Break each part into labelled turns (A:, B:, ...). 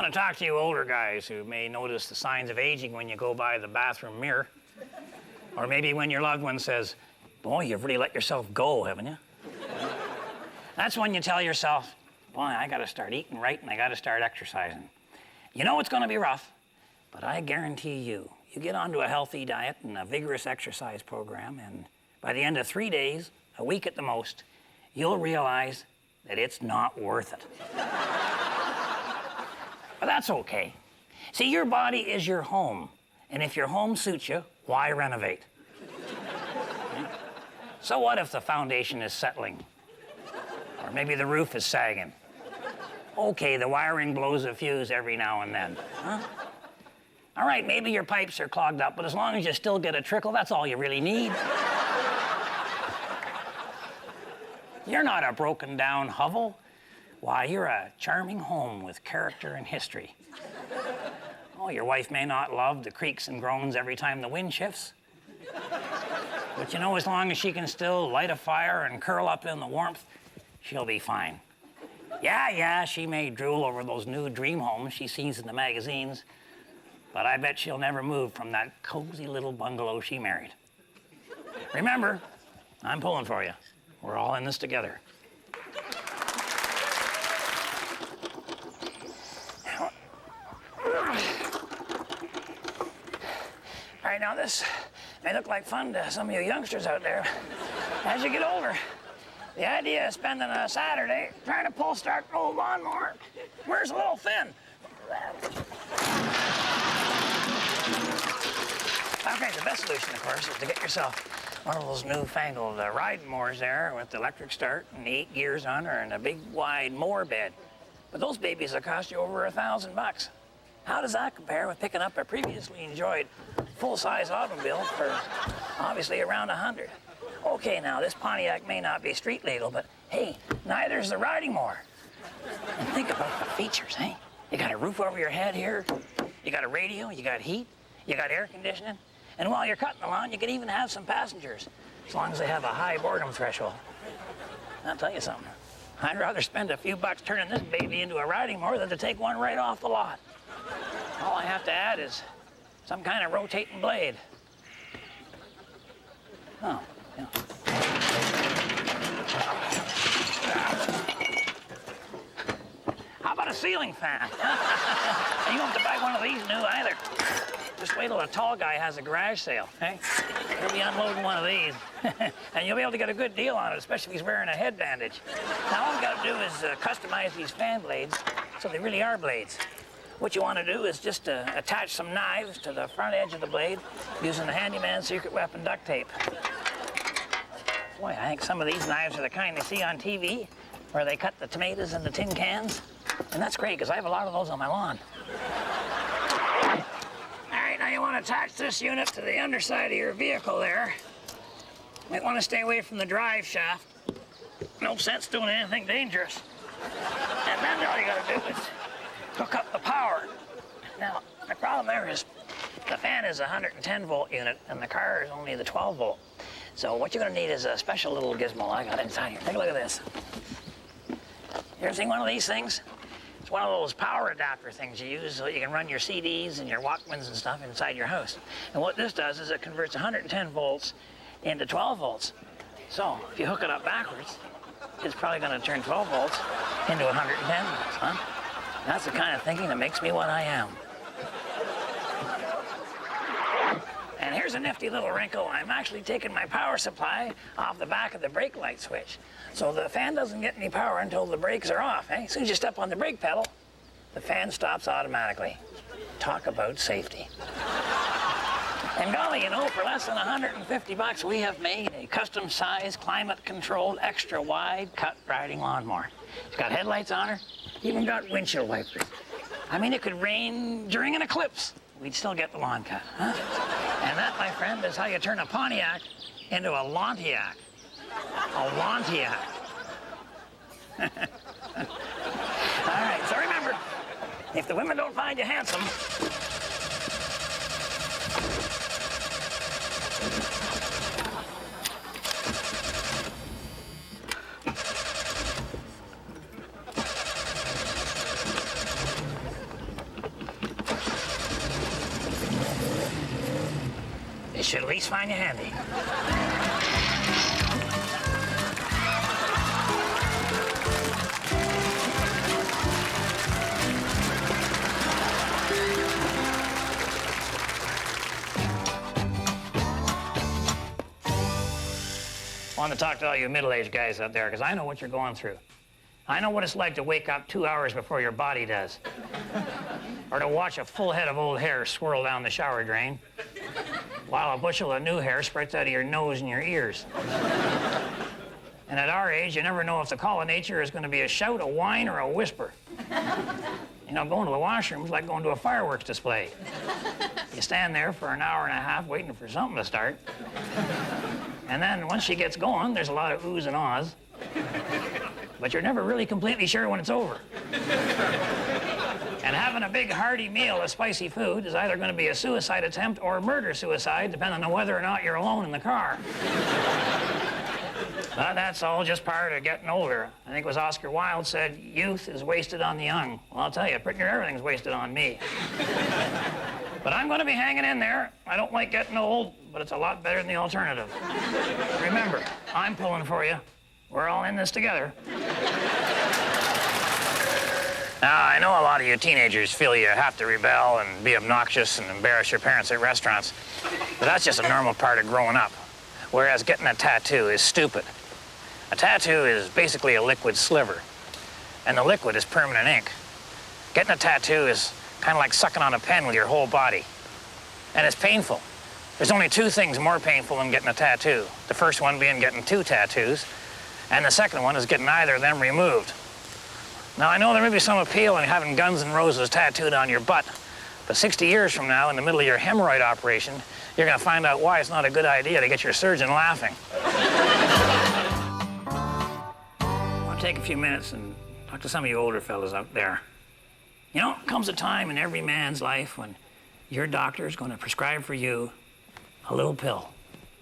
A: want to talk to you older guys who may notice the signs of aging when you go by the bathroom mirror. Or maybe when your loved one says, boy, you've really let yourself go, haven't you? That's when you tell yourself, boy, I got to start eating right and I got to start exercising. You know it's going to be rough, but I guarantee you get onto a healthy diet and a vigorous exercise program, and by the end of 3 days, a week at the most, you'll realize that it's not worth it. But that's okay. See, your body is your home, and if your home suits you, why renovate? So what if the foundation is settling? Or maybe the roof is sagging? Okay, the wiring blows a fuse every now and then. Huh? All right, maybe your pipes are clogged up, but as long as you still get a trickle, that's all you really need. You're not a broken down hovel. Why, you're a charming home with character and history. Oh, your wife may not love the creaks and groans every time the wind shifts. But you know, as long as she can still light a fire and curl up in the warmth, she'll be fine. Yeah, she may drool over those new dream homes she sees in the magazines, but I bet she'll never move from that cozy little bungalow she married. Remember, I'm pulling for you. We're all in this together. All right, now this may look like fun to some of you youngsters out there. As you get older, the idea of spending a Saturday trying to pull start an old lawnmower wears a little thin. Okay, the best solution, of course, is to get yourself one of those newfangled riding mowers there with the electric start and 8 gears on her and a big wide mower bed. But those babies will cost you over $1,000. How does that compare with picking up a previously enjoyed full-size automobile for obviously around $100? Okay, now this Pontiac may not be street legal, but hey, neither is the riding mower. And think about the features, hey? You got a roof over your head here, you got a radio, you got heat, you got air conditioning, and while you're cutting the lawn, you can even have some passengers, as long as they have a high boredom threshold. I'll tell you something, I'd rather spend a few bucks turning this baby into a riding mower than to take one right off the lot. All I have to add is some kind of rotating blade. Oh, yeah. How about a ceiling fan? You don't have to buy one of these new either. Just wait till a tall guy has a garage sale, eh? He'll be unloading one of these. And you'll be able to get a good deal on it, especially if he's wearing a head bandage. Now, all you got to do is customize these fan blades so they really are blades. What you want to do is just attach some knives to the front edge of the blade using the handyman secret weapon duct tape. Boy, I think some of these knives are the kind they see on TV, where they cut the tomatoes in the tin cans. And that's great, because I have a lot of those on my lawn. All right, now you want to attach this unit to the underside of your vehicle there. You might want to stay away from the drive shaft. No sense doing anything dangerous. And then all you got to do is hook up the power. Now, the problem there is the fan is a 110-volt unit, and the car is only the 12-volt. So what you're going to need is a special little gizmo I got inside here. Take a look at this. You ever seen one of these things? It's one of those power adapter things you use so you can run your CDs and your Walkmans and stuff inside your house. And what this does is it converts 110 volts into 12 volts. So if you hook it up backwards, it's probably going to turn 12 volts into 110 volts, huh? That's the kind of thinking that makes me what I am. And here's a nifty little wrinkle. I'm actually taking my power supply off the back of the brake light switch. So the fan doesn't get any power until the brakes are off. Eh? As soon as you step on the brake pedal, the fan stops automatically. Talk about safety. And golly, you know, for less than $150, we have made a custom-sized, climate-controlled, extra-wide cut riding lawnmower. It's got headlights on her, even got windshield wipers. I mean, it could rain during an eclipse. We'd still get the lawn cut, huh? And that, my friend, is how you turn a Pontiac into a Lontiac. A Lontiac. All right, so remember, if the women don't find you handsome, It should at least find you handy. I want to talk to all you middle-aged guys out there, because I know what you're going through. I know what it's like to wake up 2 hours before your body does. Or to watch a full head of old hair swirl down the shower drain, while a bushel of new hair sprouts out of your nose and your ears. And at our age, you never know if the call of nature is going to be a shout, a whine, or a whisper. You know, going to the washroom is like going to a fireworks display. You stand there for an hour and a half waiting for something to start. And then once she gets going, there's a lot of oohs and ahs. But you're never really completely sure when it's over. And having a big hearty meal of spicy food is either going to be a suicide attempt or murder-suicide, depending on whether or not you're alone in the car. But that's all just part of getting older. I think it was Oscar Wilde said, youth is wasted on the young. Well, I'll tell you, pretty near everything's wasted on me. But I'm going to be hanging in there. I don't like getting old, but it's a lot better than the alternative. Remember, I'm pulling for you. We're all in this together. Now, I know a lot of you teenagers feel you have to rebel and be obnoxious and embarrass your parents at restaurants, but that's just a normal part of growing up, whereas getting a tattoo is stupid. A tattoo is basically a liquid sliver, and the liquid is permanent ink. Getting a tattoo is kind of like sucking on a pen with your whole body, and it's painful. There's only two things more painful than getting a tattoo. The first one being getting 2 tattoos, and the second one is getting either of them removed. Now, I know there may be some appeal in having Guns N' Roses tattooed on your butt, but 60 years from now, in the middle of your hemorrhoid operation, you're going to find out why it's not a good idea to get your surgeon laughing. I'll take a few minutes and talk to some of you older fellas out there. You know, comes a time in every man's life when your doctor is going to prescribe for you a little pill,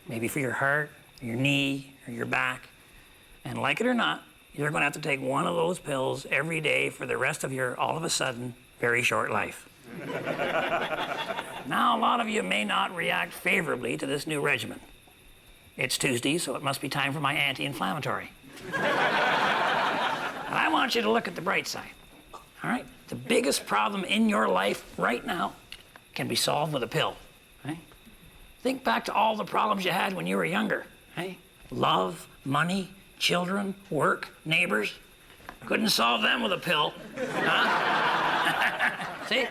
A: maybe for your heart, your knee, or your back. And like it or not, you're going to have to take one of those pills every day for the rest of your, all of a sudden, very short life. Now, a lot of you may not react favorably to this new regimen. It's Tuesday, so it must be time for my anti-inflammatory. And I want you to look at the bright side, all right? The biggest problem in your life right now can be solved with a pill, right? Think back to all the problems you had when you were younger, right? Love, money, children, work, neighbors. Couldn't solve them with a pill, huh? See?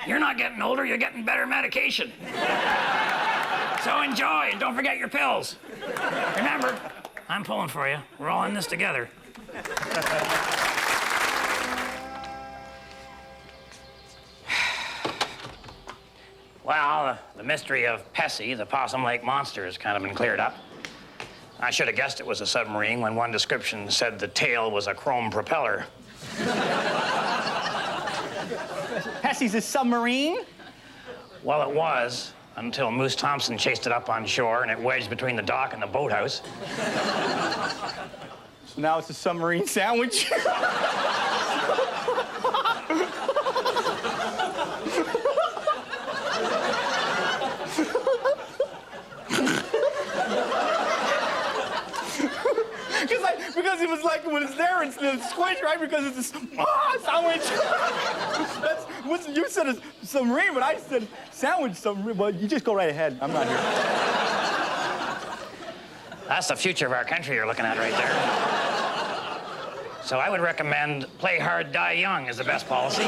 A: You're not getting older, you're getting better medication. So enjoy, and don't forget your pills. Remember, I'm pulling for you. We're all in this together. Well, the mystery of Pessie, the Possum Lake monster, has kind of been cleared up. I should have guessed it was a submarine when one description said the tail was a chrome propeller.
B: Pessie's a submarine?
A: Well, it was, until Moose Thompson chased it up on shore and it wedged between the dock and the boathouse.
B: So now it's a submarine sandwich? Because it was like when it's there, it's the squish, right? Because it's a sandwich. That's what you said is submarine, but I said sandwich submarine. Well, you just go right ahead. I'm not here.
A: That's the future of our country you're looking at right there. So I would recommend play hard, die young is the best policy.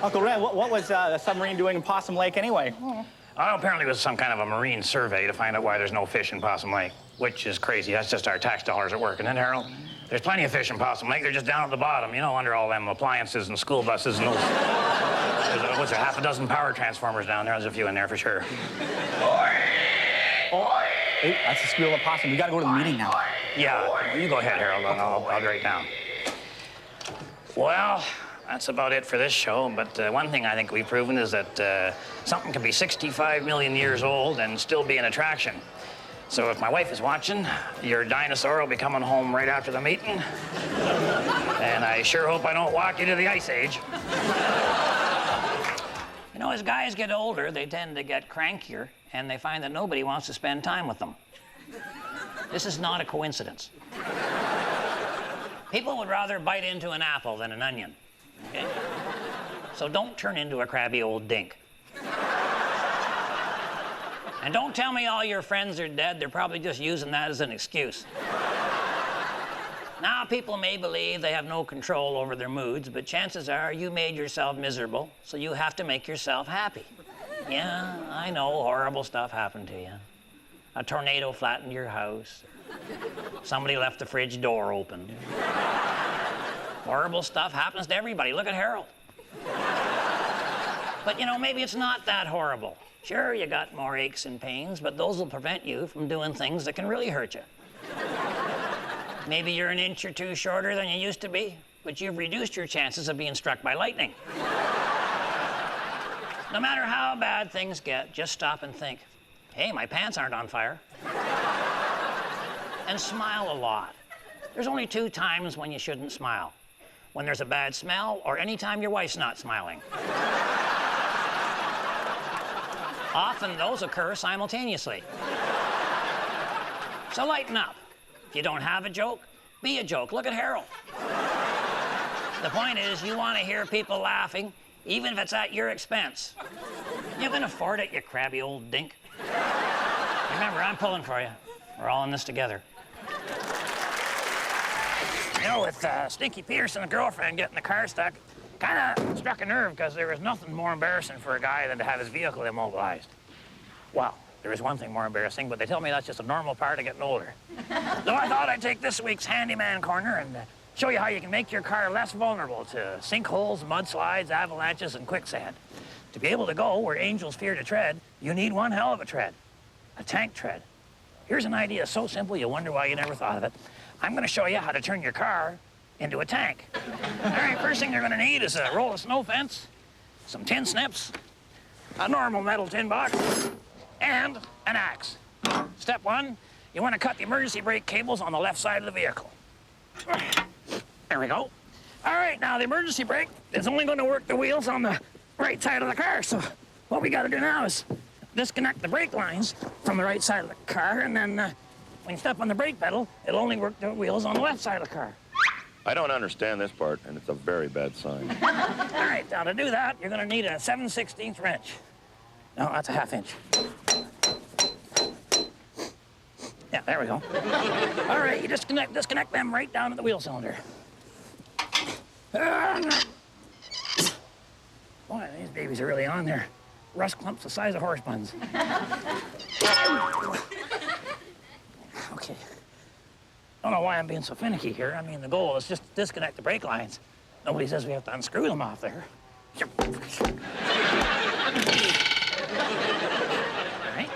B: Uncle Red, what was the submarine doing in Possum Lake anyway?
A: Well, apparently it was some kind of a marine survey to find out why there's no fish in Possum Lake, which is crazy. That's just our tax dollars at work, isn't it, Harold? There's plenty of fish in Possum Lake. They're just down at the bottom, you know, under all them appliances and school buses and those. What's there, half a dozen power transformers down there? There's a few in there for sure.
B: Oh, hey, that's the squeal of possum. We gotta go to the meeting now.
A: Yeah, you go ahead, Harold. I'll write down. Well, that's about it for this show, but one thing I think we've proven is that something can be 65 million years old and still be an attraction. So if my wife is watching, your dinosaur will be coming home right after the meeting. And I sure hope I don't walk you to the Ice Age. You know, as guys get older, they tend to get crankier, and they find that nobody wants to spend time with them. This is not a coincidence. People would rather bite into an apple than an onion. Okay? So don't turn into a crabby old dink. And don't tell me all your friends are dead. They're probably just using that as an excuse. Now, people may believe they have no control over their moods, but chances are you made yourself miserable, so you have to make yourself happy. Yeah, I know, horrible stuff happened to you. A tornado flattened your house. Somebody left the fridge door open. Horrible stuff happens to everybody. Look at Harold. But you know, maybe it's not that horrible. Sure, you got more aches and pains, but those will prevent you from doing things that can really hurt you. Maybe you're an inch or two shorter than you used to be, but you've reduced your chances of being struck by lightning. No matter how bad things get, just stop and think, hey, my pants aren't on fire. And smile a lot. There's only 2 times when you shouldn't smile. When there's a bad smell, or any time your wife's not smiling. Often those occur simultaneously. So lighten up. If you don't have a joke, be a joke. Look at Harold. The point is, you want to hear people laughing, even if it's at your expense. You can afford it, you crabby old dink. Remember, I'm pulling for you. We're all in this together. You know, with Stinky Peterson, the girlfriend, getting the car stuck, kind of struck a nerve because there was nothing more embarrassing for a guy than to have his vehicle immobilized. Well, there is one thing more embarrassing, but they tell me that's just a normal part of getting older. So I thought I'd take this week's handyman corner and show you how you can make your car less vulnerable to sinkholes, mudslides, avalanches, and quicksand. To be able to go where angels fear to tread, you need one hell of a tread, a tank tread. Here's an idea so simple you wonder why you never thought of it. I'm going to show you how to turn your car into a tank. All right, first thing you're going to need is a roll of snow fence, some tin snips, a normal metal tin box, and an axe. Step 1, you want to cut the emergency brake cables on the left side of the vehicle. There we go. All right, now the emergency brake is only going to work the wheels on the right side of the car, so what we got to do now is disconnect the brake lines from the right side of the car, and then when you step on the brake pedal, it'll only work the wheels on the left side of the car.
C: I don't understand this part, and it's a very bad sign.
A: All right, now to do that, you're going to need a 7/16 wrench. No, that's a 1/2 inch. Yeah, there we go. All right, you disconnect them right down to the wheel cylinder. Boy, these babies are really on there. Rust clumps the size of horse buns. Okay. I don't know why I'm being so finicky here. I mean, the goal is just to disconnect the brake lines. Nobody says we have to unscrew them off there. All right.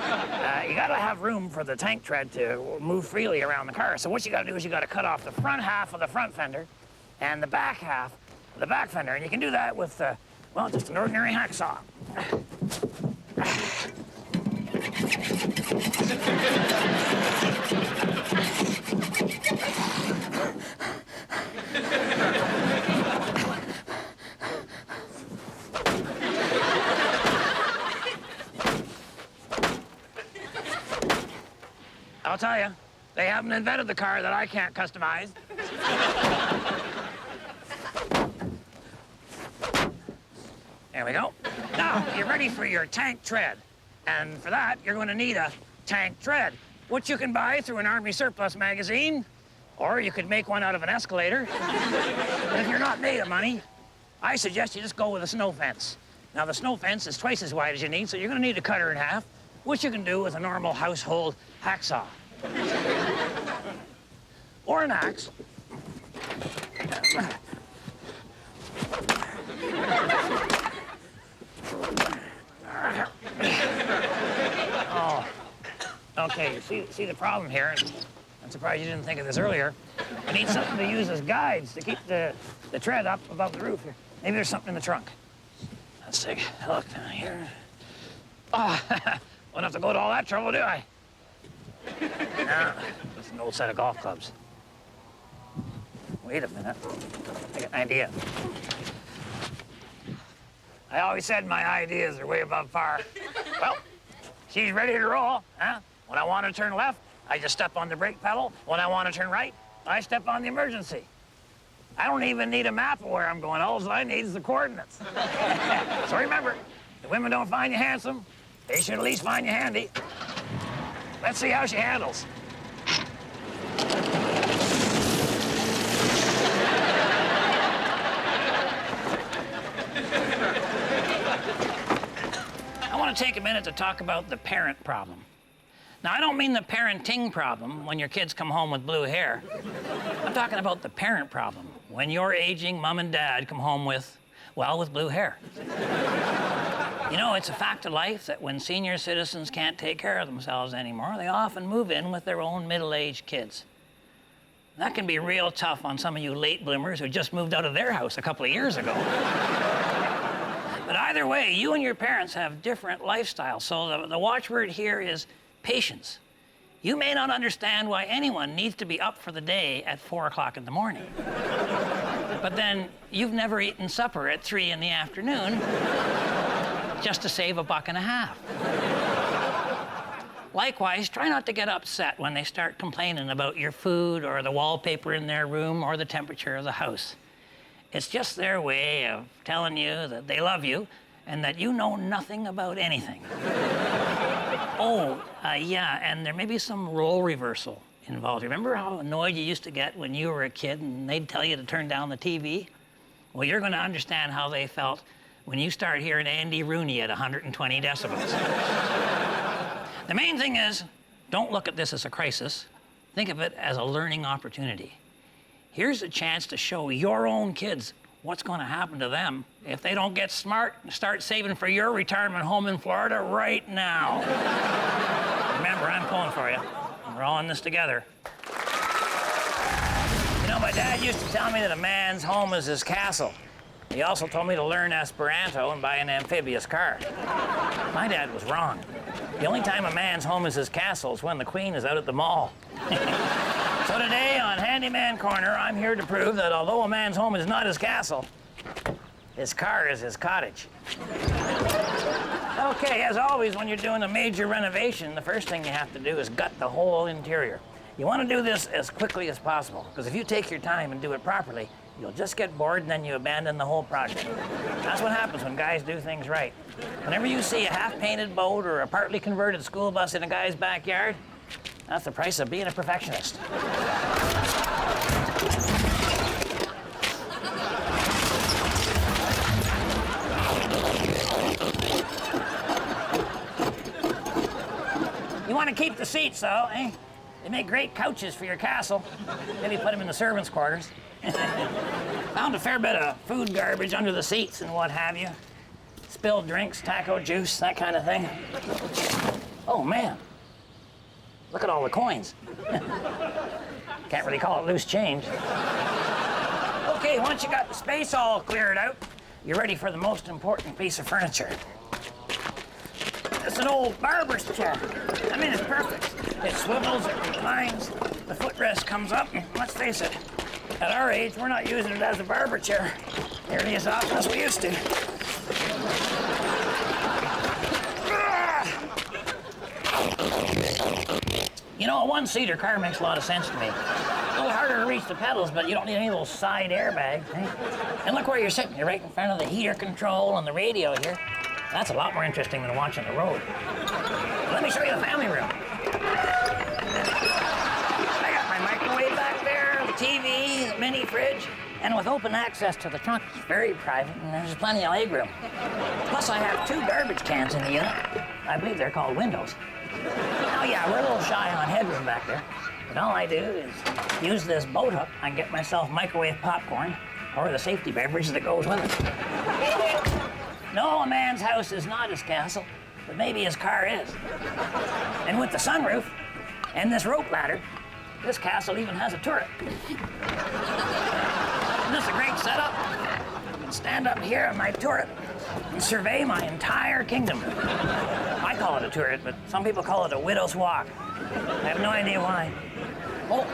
A: Now, you gotta have room for the tank tread to move freely around the car. So what you gotta do is you gotta cut off the front half of the front fender and the back half of the back fender. And you can do that with, well, just an ordinary hacksaw. I'll tell you, they haven't invented the car that I can't customize. There we go. Now, you're ready for your tank tread. And for that, you're going to need a tank tread, which you can buy through an Army surplus magazine, or you could make one out of an escalator. But if you're not made of money, I suggest you just go with a snow fence. Now, the snow fence is twice as wide as you need, so you're going to need to cut her in half, which you can do with a normal household hacksaw. Or an axe. Oh, okay, see the problem here? I'm surprised you didn't think of this earlier. I need something to use as guides to keep the tread up above the roof here. Maybe there's something in the trunk. Let's take a look down here. Oh, won't have to go to all that trouble, do I? No, it's an old set of golf clubs. Wait a minute. I got an idea. I always said my ideas are way above par. Well, she's ready to roll, huh? When I want to turn left, I just step on the brake pedal. When I want to turn right, I step on the emergency. I don't even need a map of where I'm going. All I need is the coordinates. So remember, if women don't find you handsome, they should at least find you handy. Let's see how she handles. I want to take a minute to talk about the parent problem. Now, I don't mean the parenting problem when your kids come home with blue hair. I'm talking about the parent problem when your aging mom and dad come home with blue hair. You know, it's a fact of life that when senior citizens can't take care of themselves anymore, they often move in with their own middle-aged kids. That can be real tough on some of you late bloomers who just moved out of their house a couple of years ago. But either way, you and your parents have different lifestyles, so the watchword here is patience. You may not understand why anyone needs to be up for the day at 4 o'clock in the morning. But then you've never eaten supper at 3 in the afternoon just to save $1.50. Likewise, try not to get upset when they start complaining about your food or the wallpaper in their room or the temperature of the house. It's just their way of telling you that they love you and that you know nothing about anything. Yeah, and there may be some role reversal involved. Remember how annoyed you used to get when you were a kid and they'd tell you to turn down the TV? Well, you're going to understand how they felt when you start hearing Andy Rooney at 120 decibels. The main thing is, don't look at this as a crisis. Think of it as a learning opportunity. Here's a chance to show your own kids what's going to happen to them if they don't get smart and start saving for your retirement home in Florida right now. Remember, I'm pulling for you. We're all in this together. You know, my dad used to tell me that a man's home is his castle. He also told me to learn Esperanto and buy an amphibious car. My dad was wrong. The only time a man's home is his castle is when the queen is out at the mall. So today on Handyman Corner, I'm here to prove that although a man's home is not his castle, his car is his cottage. Okay, as always, when you're doing a major renovation, the first thing you have to do is gut the whole interior. You want to do this as quickly as possible, because if you take your time and do it properly, you'll just get bored and then you abandon the whole project. That's what happens when guys do things right. Whenever you see a half-painted boat or a partly converted school bus in a guy's backyard, that's the price of being a perfectionist. You want to keep the seats, though, eh? They make great couches for your castle. Maybe put them in the servants' quarters. Found a fair bit of food garbage under the seats and what have you. Spilled drinks, taco juice, that kind of thing. Oh, man. Look at all the coins. Can't really call it loose change. Okay, once you got the space all cleared out, you're ready for the most important piece of furniture. It's an old barber's chair. I mean, it's perfect. It swivels, it reclines, the footrest comes up, and let's face it, at our age, we're not using it as a barber chair nearly as often as we used to. You know, a one-seater car makes a lot of sense to me. A little harder to reach the pedals, but you don't need any little side airbags, eh? And look where you're sitting. You're right in front of the heater control and the radio here. That's a lot more interesting than watching the road. Let me show you the family room. I got my microwave back there, the TV, the mini fridge, and with open access to the trunk, it's very private, and there's plenty of legroom. Plus, I have 2 garbage cans in the unit. I believe they're called windows. Oh yeah, we're a little shy on headroom back there, but all I do is use this boat hook and get myself microwave popcorn or the safety beverage that goes with it. No, a man's house is not his castle, but maybe his car is. And with the sunroof and this rope ladder, this castle even has a turret. Isn't this a great setup? I can stand up here on my turret and survey my entire kingdom. I call it a turret, but some people call it a widow's walk. I have no idea why. Oh,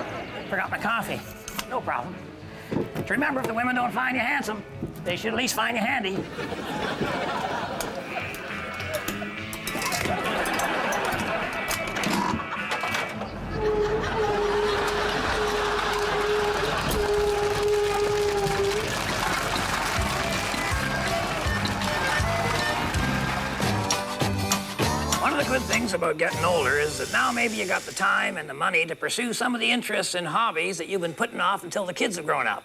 A: forgot my coffee. No problem. But remember, if the women don't find you handsome, they should at least find you handy. One of the good things about getting older is that now maybe you got the time and the money to pursue some of the interests and hobbies that you've been putting off until the kids have grown up.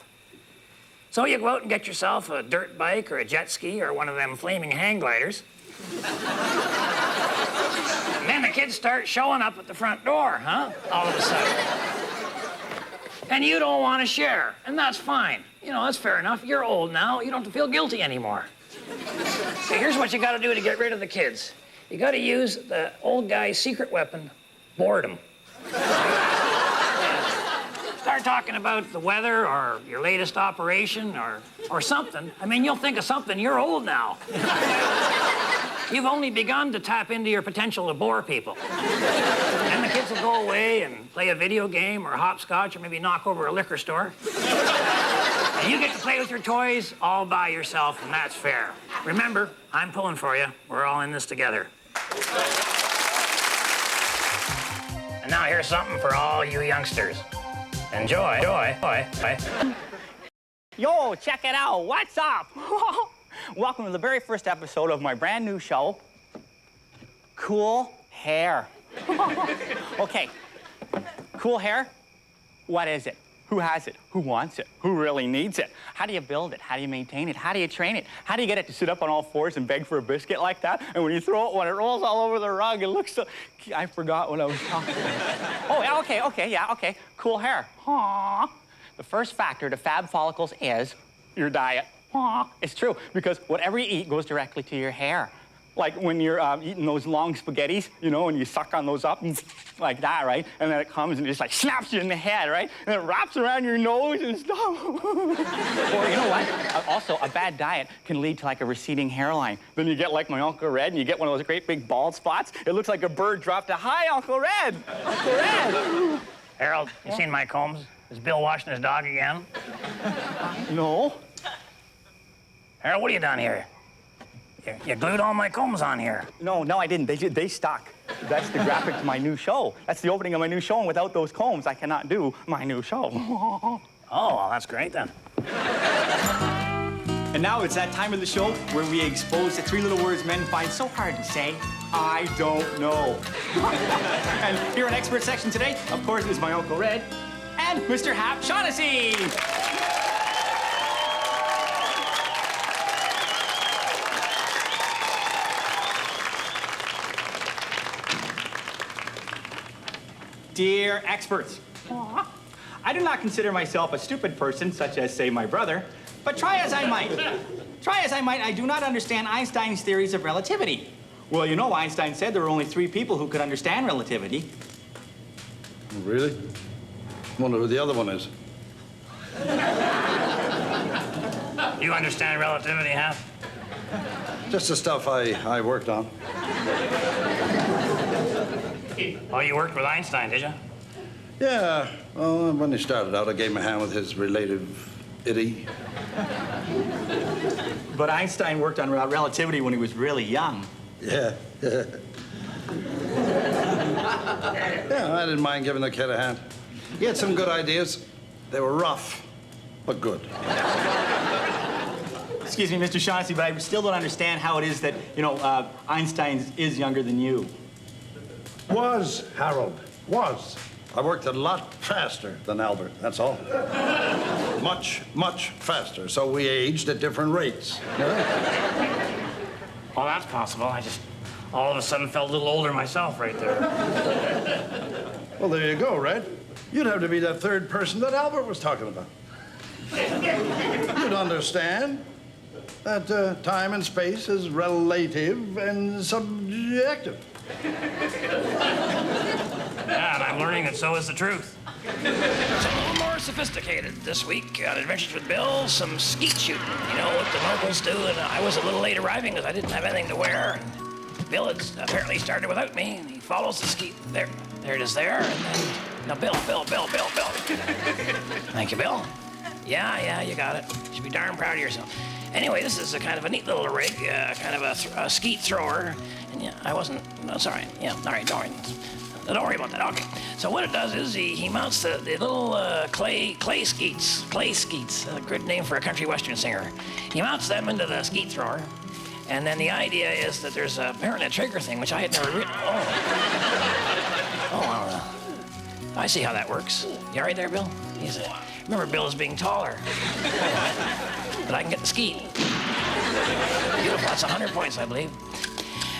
A: So you go out and get yourself a dirt bike or a jet ski or one of them flaming hang gliders. And then the kids start showing up at the front door, huh? All of a sudden. And you don't want to share, and that's fine. You know, that's fair enough. You're old now. You don't have to feel guilty anymore. So here's what you got to do to get rid of the kids. You got to use the old guy's secret weapon, boredom. Start talking about the weather or your latest operation or something. I mean, you'll think of something. You're old now. You've only begun to tap into your potential to bore people. Then the kids will go away and play a video game or hopscotch or maybe knock over a liquor store. And you get to play with your toys all by yourself, and that's fair. Remember, I'm pulling for you. We're all in this together. And now here's something for all you youngsters. Enjoy.
B: Yo, check it out. What's up? Welcome to the very first episode of my brand new show, Cool Hair. Okay, cool hair? What is it? Who has it? Who wants it? Who really needs it? How do you build it? How do you maintain it? How do you train it? How do you get it to sit up on all fours and beg for a biscuit like that? And when you throw it, when it rolls all over the rug, it looks so... I forgot what I was talking about. Oh, yeah, okay. Cool hair. Aww. The first factor to fab follicles is your diet. Aww. It's true, because whatever you eat goes directly to your hair. Like when you're eating those long spaghettis, you know, and you suck on those up and like that, right? And then it comes and it just like snaps you in the head, right? And it wraps around your nose and stuff. Or you know what? Also, a bad diet can lead to like a receding hairline. Then you get like my Uncle Red and you get one of those great big bald spots. It looks like a bird dropped a hi, Uncle Red. Uncle Red.
A: Harold, you seen my combs? Is Bill washing his dog again?
B: No.
A: Harold, what have you done here? You glued all my combs on here.
B: No, I didn't. They stuck. That's the graphic to my new show. That's the opening of my new show, and without those combs, I cannot do my new show.
A: Oh, well, that's great then.
B: And now it's that time of the show where we expose the three little words men find so hard to say, I don't know. And here in Expert Section today, of course, is my Uncle Red and Mr. Hap Shaughnessy. Dear experts, I do not consider myself a stupid person, such as, say, my brother, but try as I might, I do not understand Einstein's theories of relativity. Well, you know, Einstein said there were only 3 people who could understand relativity.
C: Really? Wonder who the other one is.
A: You understand relativity, Hap?
C: Just the stuff I worked on.
A: Oh, you worked with Einstein, did you?
C: Yeah, well, when he started out, I gave him a hand with his relativity.
B: But Einstein worked on relativity when he was really young.
C: Yeah. Yeah, I didn't mind giving the kid a hand. He had some good ideas. They were rough, but good.
B: Excuse me, Mr. Shaughnessy, but I still don't understand how it is that, you know, Einstein is younger than you.
C: Was, Harold, was. I worked a lot faster than Albert, that's all. Much, much faster, so we aged at different rates.
A: Well, that's possible. I just all of a sudden felt a little older myself right there.
C: Well, there you go, Red. You'd have to be that third person that Albert was talking about. You'd understand that time and space is relative and subjective.
A: Yeah, and I'm learning that so is the truth. It's a little more sophisticated this week on Adventures with Bill, some skeet shooting, you know, what the locals do, and I was a little late arriving because I didn't have anything to wear. And Bill had apparently started without me, and he follows the skeet. There it is there, and then, now, Bill. Thank you, Bill. Yeah, you got it. You should be darn proud of yourself. Anyway, this is a kind of a neat little rig, kind of a skeet thrower. And yeah, I wasn't, no, sorry. Yeah, all right, don't worry. Don't worry about that, okay. So what it does is he mounts the little clay skeets, a good name for a country western singer. He mounts them into the skeet thrower. And then the idea is that there's apparently a trigger thing, which I had never I see how that works. You all right there, Bill? Remember, Bill is being taller. But I can get the skeet. Beautiful, that's 100 points, I believe.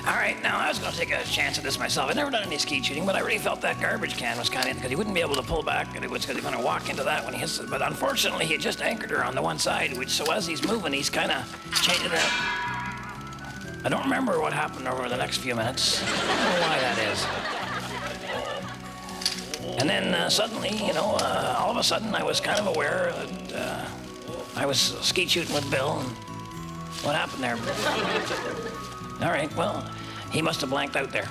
A: All right, now I was gonna take a chance at this myself. I've never done any skeet shooting, but I really felt that garbage can was kind of, because he wouldn't be able to pull back, and it was because he was gonna walk into that when he hits it. But unfortunately, he just anchored her on the one side, so as he's moving, he's kind of changing it. I don't remember what happened over the next few minutes. I don't know why that is. And then suddenly, all of a sudden, I was kind of aware that I was skeet shooting with Bill, and what happened there? All right, well, he must have blanked out there.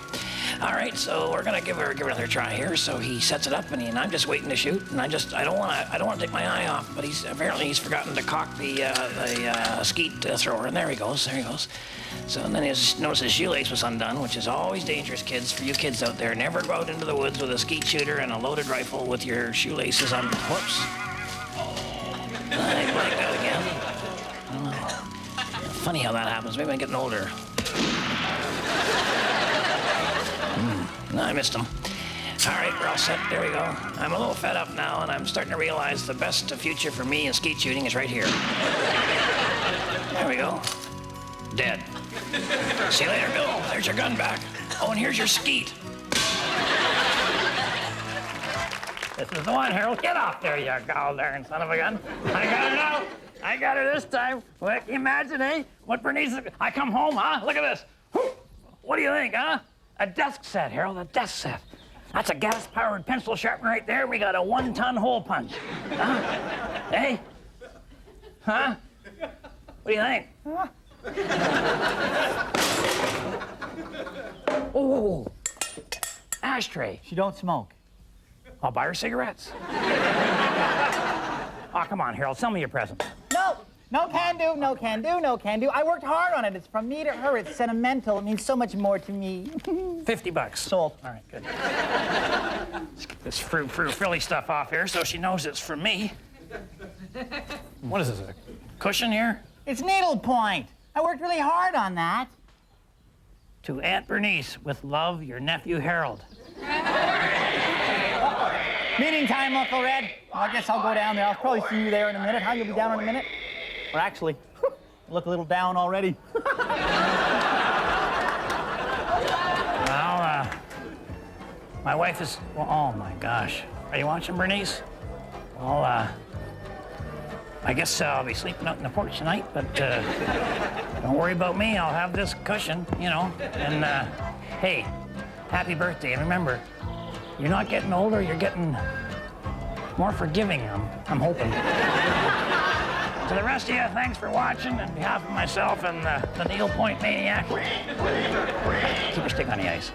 A: All right, so we're gonna give it another try here. So he sets it up, and I'm just waiting to shoot, and I don't want to take my eye off, but apparently he's forgotten to cock the skeet thrower, and there he goes. So and then notice his shoelace was undone, which is always dangerous, kids. For you kids out there, never go out into the woods with a skeet shooter and a loaded rifle with your shoelaces on. Whoops. I blanked out again. I don't know. Funny how that happens. Maybe I'm getting older. No, I missed him. All right, we're all set. There we go. I'm a little fed up now, and I'm starting to realize the best future for me in skeet shooting is right here. There we go. Dead. See you later, Bill. There's your gun back. Oh, and here's your skeet. This is the one, Harold. Get off there, you gall darn son of a gun. I got her now. I got her this time. Well, can you imagine, eh? What Bernice... I come home, huh? Look at this. What do you think, huh? A desk set, Harold, a desk set. That's a gas-powered pencil sharpener right there. We got a 1-ton hole punch. Huh? Hey? Huh? What do you think? Huh? Oh, ashtray.
B: She don't smoke.
A: I'll buy her cigarettes. Oh, come on, Harold, sell me your present.
B: No can do. I worked hard on it. It's from me to her. It's sentimental. It means so much more to me.
A: $50.
B: Sold.
A: All right, good. Let's get this frilly stuff off here so she knows it's from me. What is this, a cushion here?
B: It's needlepoint. I worked really hard on that.
A: To Aunt Bernice, with love, your nephew Harold.
B: Meeting time, Uncle Red. Well, I guess I'll go down there. I'll probably see you there in a minute. Huh? You'll be down in a minute? Or actually, you look a little down already.
A: Well, my wife is... Well, oh, my gosh. Are you watching, Bernice? Well, I guess I'll be sleeping out in the porch tonight, but don't worry about me. I'll have this cushion, And, hey, happy birthday. And remember, you're not getting older, you're getting more forgiving, I'm hoping. To the rest of you, thanks for watching. On behalf of myself and the needlepoint maniac, keep your stick on the ice.